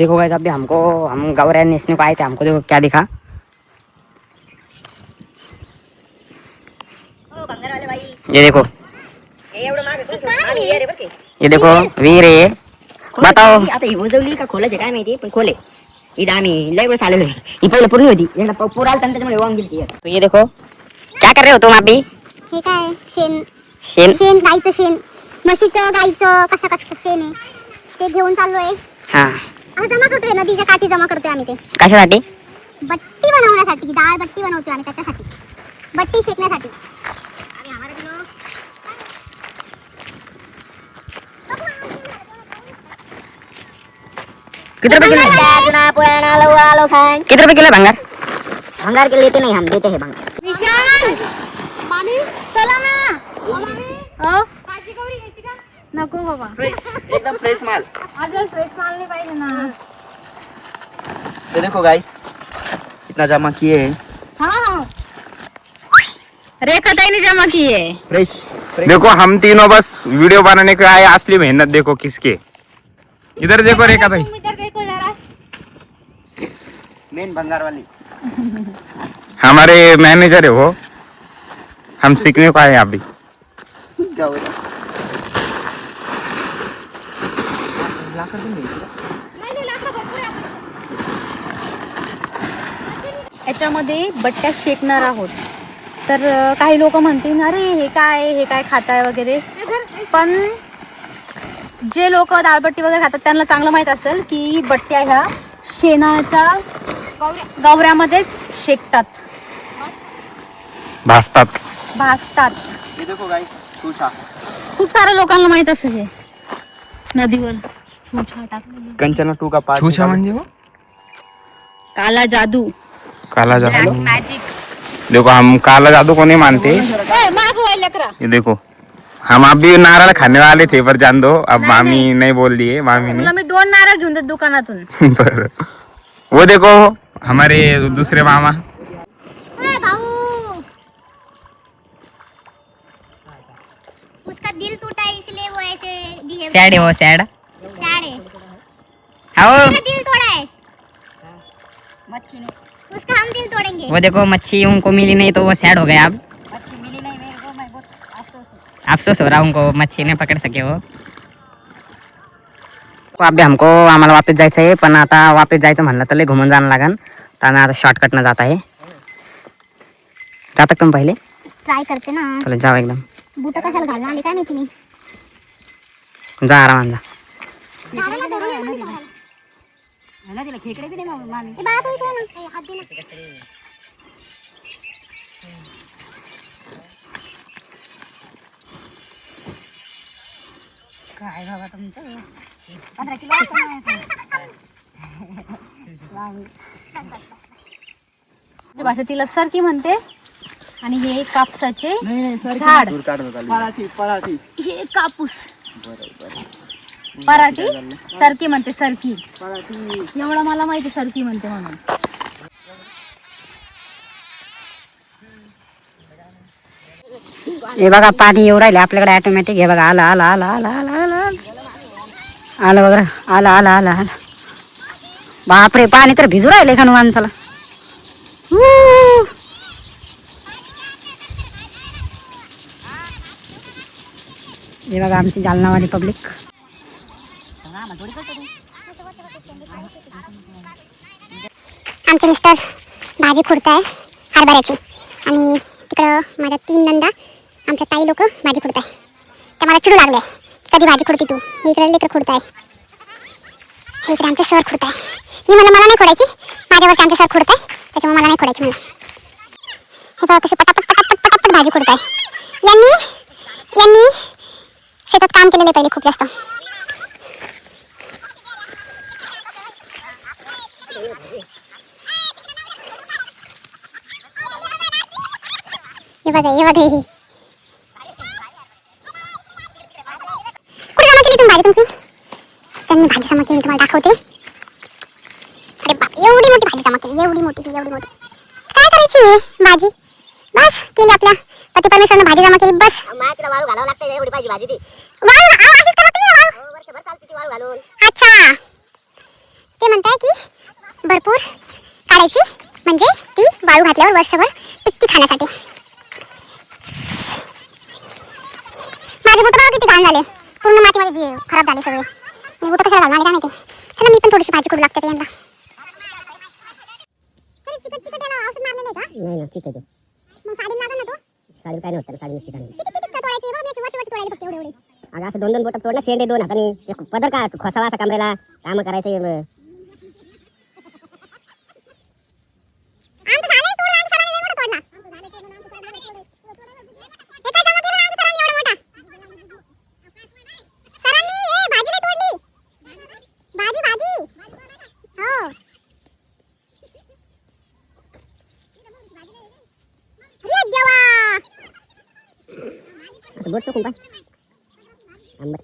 देखो गाइस अभी हम गौरैया नेशनल को आए थे, हमको देखो क्या दिखा। ये देखो, ये देखो वीर है, बताओ आता ही वजवली का खोलायचे काय माहिती पण खोले इथं आम्ही लय वेळेस आलेलो आहे. ही पहिले पूर्ण होती, याला पूर आला त्याच्यामुळे वाहून गेली. तो ये देखो क्या कर रहे हो तुम अभी? हे काय शेण शेण शेण गाईचं शेण, म्हशीचं गाईचं कशा शेण आहे ते घेऊन चाललोय. हा आता जमा करतोय, नदीच्या काठी जमा करतोय आम्ही. ते कशासाठी? बट्टी बनवण्यासाठी, डाळ बट्टी बनवतोय आम्ही त्याच्यासाठी, बट्टी शेकण्यासाठी. कितने रुपए किलो? जुना पुराना लो खान कितने रुपए किलो है भंगार? भंगार के लेते नहीं, हम देते हैं भंगार. विशाल मामी चला ना. हो भाजी कवरी घ्यायची का? नको बाबा, एकदम फ्रेश माल. अजून फ्रेश माल नाही पाहिजे ना. ये देखो गाइस कितना जमा किए हैं. हाँ रेखा ताई ने जमा किए. फ्रेश देखो हम तीनों बस वीडियो बनाने के आए, असली मेहनत देखो किसके. इधर देखो रेखा भाई, इधर देखो जरा. मेन भंगार वाली. हमारे मैनेजर है वो. हम सीखने को आए अभी. क्या हो रहा याच्यामध्ये बट्ट्या शेकणार आहोत. तर काही लोक म्हणतील अरे हे काय खाताय वगैरे, पण जे लोक दाळबट्टी वगैरे खातात त्यांना चांगलं माहित असेल की बट्ट्या ह्या शेणाच्या गवऱ्यामध्येच शेकतात, भाजतात. ये देखो गाइस छूछा. खूप साऱ्या लोकांना माहित असेल हे नदीवर छूछा टाकलेली. कंचना 2 का पार्ट. छूछा म्हणजे वो काला जादू, काला जादू. मॅजिक. देखो हम काला जादू को नहीं मानते. मागवायला लेकरा. ये देखो हम अभी नारळ खाने वाले थे, पर जान दो अब मामी नहीं बोल दिए, मामी तुला ने. मी 2 नारळ घेऊन देत दुकानातून. बरं. वो देखो हमारे दूसरे मामा. भाऊ उसका दिल टूटा है इसलिए वो ऐसे बिहेव. सैड है वो, सैड. सैड है. हाँ उसका दिल तोड़ा है मच्छी ने उसका, हम दिल तोड़ेंगे. वो देखो मच्छी उनको मिली नहीं तो वो सैड हो गया. अब मच्छी मिली नहीं मेरे को, मैं बहुत अफसोस हूँ. अफसोस हो रहा उनको, मच्छी नहीं पकड़ सके वो. अभी आम्हाला वापस जायचं आहे, पण आता वापस जायचं म्हणलं तर लय घुमून जाणं लागन. तर आम्ही आता शॉर्टकटनं जात आहे. जातात का पहिले? ट्राय करते ना. चला जाऊ एकदम. बूट कशाला घालून आली काय माहिती मी. जा आरामात जा. झाडाला धरून ये म्हणते झाडाला. नदीला खेकडे बी नाही मामी. ए बाळा तू इकडे ये ना. हात दे ना. काय बाबा तुमचं 15 किलो असतं माझ्या भाषेत तिला सरकी म्हणते. आणि हे कापसाचे झाड, पराठी. हे कापूस पराठी. सरकी म्हणते, सरकी. एवढं मला माहिती सरकी म्हणते म्हणून. हे बघा पाणी येऊ राहिले आपल्याकडे ऑटोमॅटिक. हे बघा आला आला आला आला आला आला आला बघा, आला आला आला आला. बापरे, पाणी तर भिजू राहिले खाणू माणसाला. हे बघा आमची जालनावाली पब्लिक. आमचे मिस्टर भाजी खुडताय हरभऱ्याची, आणि तिकडं माझ्या 3 नंदा आमच्या ताई लोक भाजी खुडताय. त्या मला चिडू लागले, कधी भाजी खुडती तू. इकडे लेकर खुडताय, हे इकडे आमचे सर खुडताय. मी मला नाही खोडायची, माझ्यावरचे आमचे सर खुडताय त्याच्यामुळे मला नाही खोडायची मला. हे बघा कसे पटापट पटापट पटापट भाजी खुडताय. यांनी शेतात काम केलेलं पहिले खूप जास्त. हे बघा हे बघा, हे कुठे जमा केली तुम्ही भाजी तुमची? त्यांनी भाजी जमा केली तुम्हाला दाखवते. अरे बाप, एवढी मोठी भाजी जमा केली, एवढी मोठी. काय करायची भाजी? बस केली आपल्या पती परमेश्वरने भाजी जमा केली, बस. तिला वाळू घालावं लागतं, एवढी पाहिजे भाजी ती. वाळू अशीच करत नाही वाळू. वर्षभर चालते ती वाळू घालून. अच्छा ते म्हणताय की भरपूर काढायची म्हणजे ती वाळू घातल्यावर वर्षभर टिक्की खाण्यासाठी. माझे बोट बघा किती घाण झाले, पूर्ण मातीमध्ये खराब झाले सगळे. मी बोट कशाला घालून आले काय माहिती. चला मी पण थोडीशी भाजी करू लागते यांना. चिकट याला औषध मारलेलं आहे का? नाही ठीक आहे. मग साडीला लागल ना तो? साडी काय नव्हतं, साडी नसती. किती तोडायची बघ, मी वरती तोडायची फक्त एवढे. अगं असं 2-2 बोट तोडलं, शेंडे 2 हाताने, एक पदर का खोसावा असा कमरेला, काम करायचे. बोट टाकून पाय आंबट.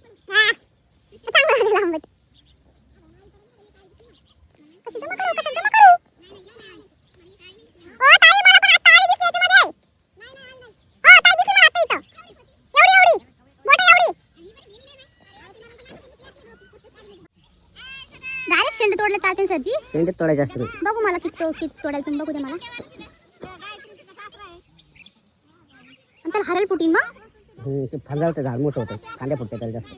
डायरेक्ट शेंडे तोडले चालते सरजी? शेंडे तोडायचे असते. बघू मला किती तोडायचं तुम्ही बघू दे मला. आणि त्याला हरेल फुटीन मग. ते फांदावतं झाड मोठं होतं, कांद्या फुटते त्याला जास्त.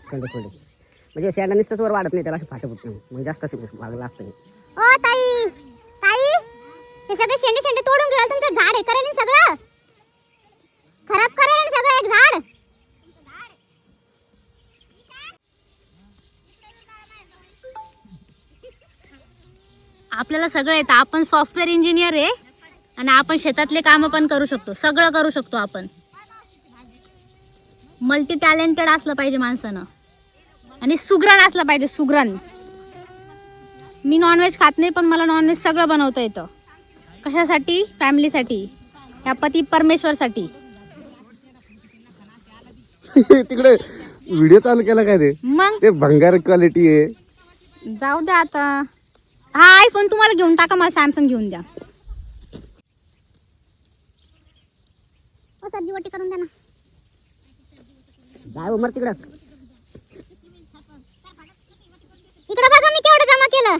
शेंडे तोडले म्हणजे शेंडा नुसतंच वर वाढत नाही, त्याला असं फाटे फुटत नाही, मग जास्त अशी भाग लागतं. ओ ताई ताई, हे सगळे शेंडे शेंडे तोडून गेला तुमचं झाड. हे करेल सगळं खराब करेल सगळं एक झाड. आपल्याला सगळं येतं. आपण सॉफ्टवेअर इंजिनियर आहे आणि आपण शेतातले कामं पण करू शकतो, सगळं करू शकतो आपण. मल्टी टॅलेंटेड असलं पाहिजे माणसानं आणि सुगरण असलं पाहिजे, सुगरण. मी नॉनव्हेज खात नाही पण मला नॉनव्हेज सगळं बनवता येतं. कशासाठी? फॅमिलीसाठी, या पती परमेश्वरसाठी. तिकडे व्हिडिओ चालू केला काय ते? मग ते भंगार क्वालिटी आहे. जाऊ द्या आता. हा आयफोन तुम्हाला घेऊन टाका, मला सॅमसंग घेऊन द्या. ओ सरजी वटी करून द्या ना. जाय उमर तिकडं. इकडे बघा मी केवढं जमा केलं.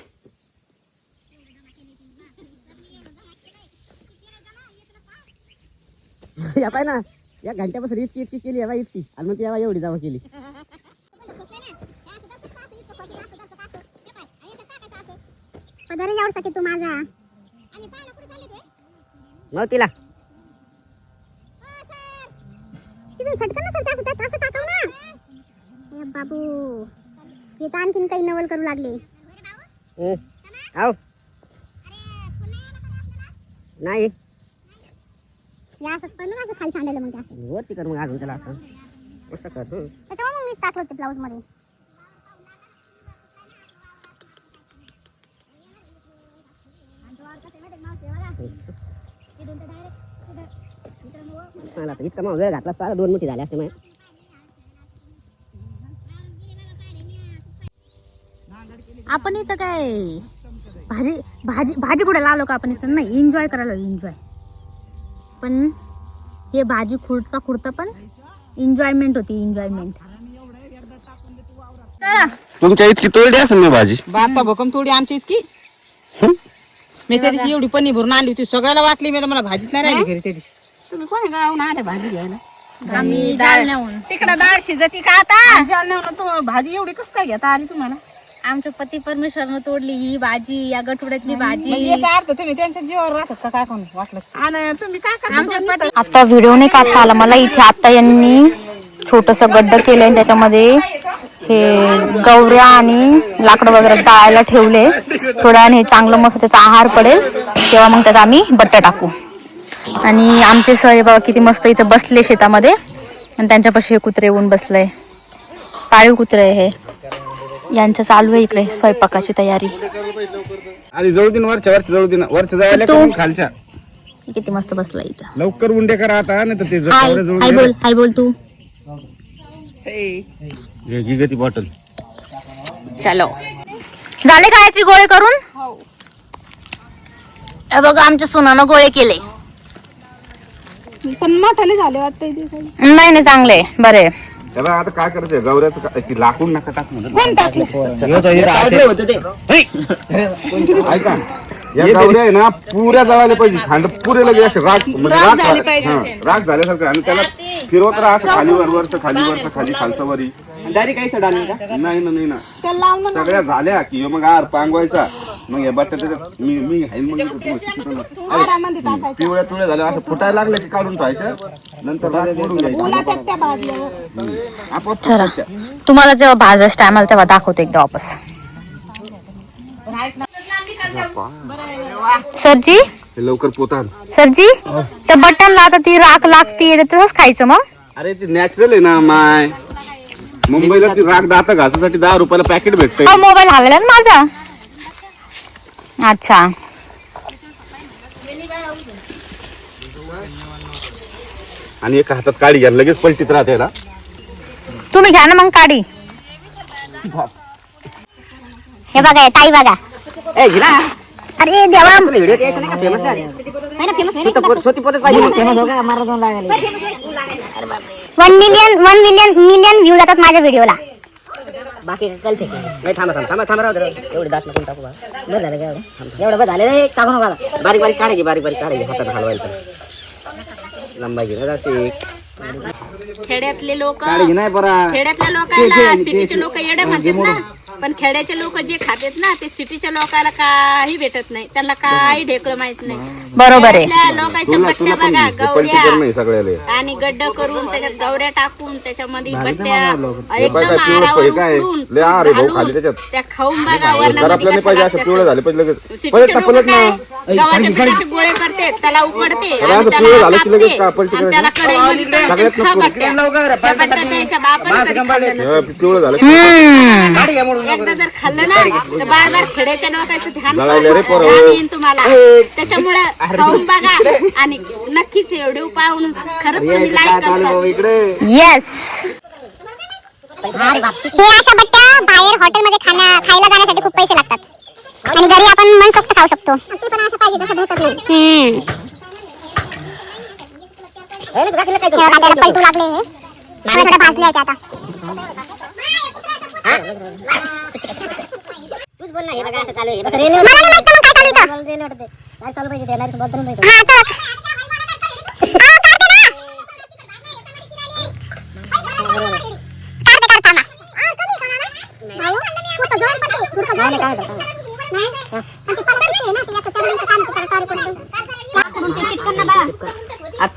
या पाय ना, या घंट्यापासून इतकी केली आहे, इतकी, आणि मग ती एवढी जमा केली. पदर एवढा तू माझा. मग तिला बाबू हे तर आणखीन काही नवल करू लागले. आव नाही या असं पहिलं असं खाली सांडायला मग जास्त. वरती कर मग अजून त्याला असं कसं कर. त्याच्यामुळे मग मीच टाकलं ते ब्लाऊज मध्ये. मला तर इतका मग वेळ घातला असता, 2 मुठी झाले असते. मग आपण इथं काय भाजी भाजी भाजी कुठे आलो का आपण इथं? नाही, एन्जॉय करायला एन्जॉय. पण हे भाजी खुडता खुडता पण एन्जॉयमेंट होती, एन्जॉयमेंट. तुमच्या इतकी तोडली असेल ना भाजी? बापा भोकम थोडी आमची इतकी. मी त्या दिवशी एवढी पन्नी भरून आणली होती, सगळ्याला वाटली. मी तर मला भाजीच नाही राहिली घरी त्या दिवशी. तुम्ही कोणी गावून आले भाजी घ्यायला? आम्ही जालन्याहून. तिकडं डाळ शिजती का आता? जालन्याहून भाजी एवढी कसं काय घेता आली तुम्हाला? आमच्या पती परमेश्वरनं तोडली ही भाजी, या गठुड्यातली भाजी. याचा अर्थ तुम्ही त्यांच्या जीवावर राहतात का? काय कोण वाटलं? आणि तुम्ही काय करता? आमच्या पती आता व्हिडिओ नाही काढता आला मला. इथे आता यांनी छोटस गड्ड केलंय, त्याच्यामध्ये हे गवऱ्या आणि लाकडं वगैरे जाळायला ठेवले. थोड्या आणि चांगलं मस्त त्याचा आहार पडेल तेव्हा मग त्यात आम्ही बट्ट्या टाकू. आणि आमचे सर बाबा किती मस्त इथं बसले शेतामध्ये, आणि त्यांच्यापाशी हे कुत्रे येऊन बसलंय. पाळीव कुत्रे हे. यांचं चालू आहे इकडे स्वयंपाकाची तयारी. आधी जळू दिन, वरच्या जळू दिन, वरच्या जळायला करून खालच्या. किती मस्त बसला इथं. लवकर उंडे करा आता, नाही तर ते हाय हाय बोल, हाय बोल तू. घे ती बॉटल. चलो, झाले गायत्री गोळे करून? हे बघा आमच्या सुनानं गोळे केले. पण मोठाले झाले वाटतं. नाही नाही चांगले बरे. त्याला आता काय करायचं गवऱ्याचं ती लाकूड नका टाकू ऐका या गवऱ्या आहे ना पुऱ्या जळायला पाहिजे खांड पुरे लगे असे राग म्हणजे राग झाल्यासारखं आणि त्याला फिरवत राहा असं खालीवर वरचं खालीवरचं खाली खालचं वरी डायरेक्ट काही सडा नाही का नाही ना सगळ्या झाल्या की मग आर पांगवायचा मग या बटाट्याचं मी पिवळ्या झाल्या असं फुटायला लागले की काढून ठेवायचं नंतर चला तुम्हाला जेव्हा भाजायचं टायमाला तेव्हा दाखवतो एकदा वापस. सरजी लवकर पोता सरजी त्या बटनला आता ती राख लागती तसंच खायचं मग. अरे ती नॅचरल आहे ना माय मुंबईला ती राख दाता घासासाठी 10 रुपयाला पॅकेट भेटतंय. मोबाईल हलला ना माझा. अच्छा आणि एका हातात काडी घ्या लगेच पलटीत राहते ना. तुम्ही घ्या ना मग काढी. हे बघा ताई बघा. ए गिरा अरे देवा व्हिडिओ यायचा नाही का फेमस आहे स्वती पोतच पाहिजे फेमस हो का मारा लागले 1 मिलियन व्ह्यू जातात माझ्या व्हिडिओला. बाकी कल फेक नाही थांबा राहू दे एवढे दात नको टाकू बरं झालं का एवढं बरं झालं रे टाकू नका बारीक काढायची हातात हलवायचं लंबाई घे ना खेड्यातले लोक काढी नाही परा खेड्यातल्या लोकांना सिटीचे लोक येडे म्हणतात ना पण खेड्याचे लोक जे खातात ना ते सिटीच्या लोकांना काही भेटत नाही त्यांना काही ढेकळं माहित नाही. बरोबर आहे. खेड्यातल्या लोकांच्या बट्ट्या बघा पलटी कर नाही सगळ्याला गवऱ्या आणि गड्ड करून त्याच्यात गवऱ्या टाकून त्याच्यामध्ये बट्ट्या काय एकदम पिवळं आरावर काय उकडून लय आर आहे भाऊ खाली घालून त्याच्यात त्या खाऊन बघा जर वरणामध्ये आपल्याला नाही पाहिजे असं पिवळं झाले पाहिजे लगेच सिटीचे लोक पलट काय ना गव्हाच्या पिठाचे गोळे करते त्याला उकडते अरे आणि असं पिवळं त्याला झालं की लगेच कापते का पलटी आणि त्याला कढईमध्ये तळते आणि खा बट्ट्या. त्या बट्ट्या त्याच्या बापाने कधी खाल्लं नसेल. पिवळं झालं एकदा जर खाल्लं ना तर बार खेड्याच्या लोकांचं ध्यान जळायला रे पोरं. ध्यान येईन तुम्हाला. त्याच्यामुळे खाऊन बघा आणि नक्कीच व्हिडिओ पाहून खरंच तुम्ही लाईक करसाल. येस. हे अशा बट्ट्या बाहेर हॉटेलमध्ये खायला जाण्यासाठी खूप पैसे लागतात आणि घरी आपण मनसोक्त खाऊ शकतो. ती पण असं पाहिजे तसं भेटत नाही. कांद्याला पलटू लागले हे थोडं भाजले आहे आता. तूच बोल ना हे बघा असं चालू आहे बस मला नाही माहित मग काय चालू इथं. रेल्वे वाटते काय चालू पाहिजे ते नाही बोलतो नाही हा चल.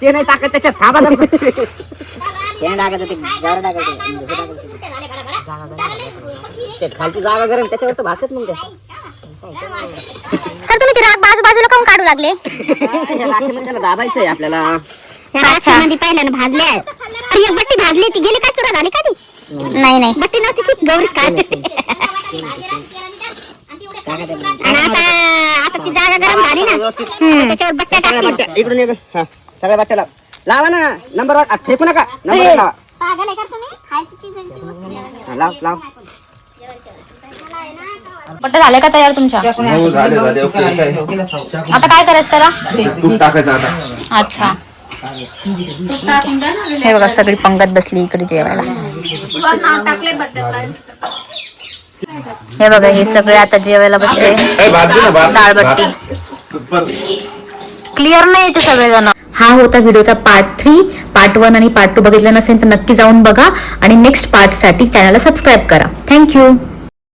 ते नाही टाकत त्याच्यात थांबा ते टाकायचं ते गार टाकायचं खालची जागा गरम त्याच्यावर तर भासत मग सर तुम्ही ती राख बाजूला काऊन काढू लागले. त्याला दाबायचंय आपल्याला राखीमध्ये पहिल्यानं भाजले आहेत. अरे एक बट्टी भाजली ती गेली का चुरा झाली का ती. नाही बट्टी नव्हती ती गौरीच काढते. आणि आता ती जागा गरम झाली ना त्याच्यावर बट्ट्या टाकतील. इकडून हा सगळ्या बट्ट्याला लावा ना नंबर फेकू नका नंबर लावा लाव बट्ट्या झाल्या का तयार तुमच्या. झाले ओके आता काय करायचं त्याला. तूप टाकायचं आता. अच्छा हे बघा सगळी पंगत बसली इकडे जेवायला. हे बघा हे सगळे आता जेवायला बसले. दाळबट्टी क्लिअर नाही ते सगळेजण. हा होता व्हिडिओचा पार्ट 3. पार्ट 1 आणि पार्ट 2 बघितलं नसेल तर नक्की जाऊन बघा आणि नेक्स्ट पार्ट साठी चॅनलला सबस्क्राईब करा. थँक्यू.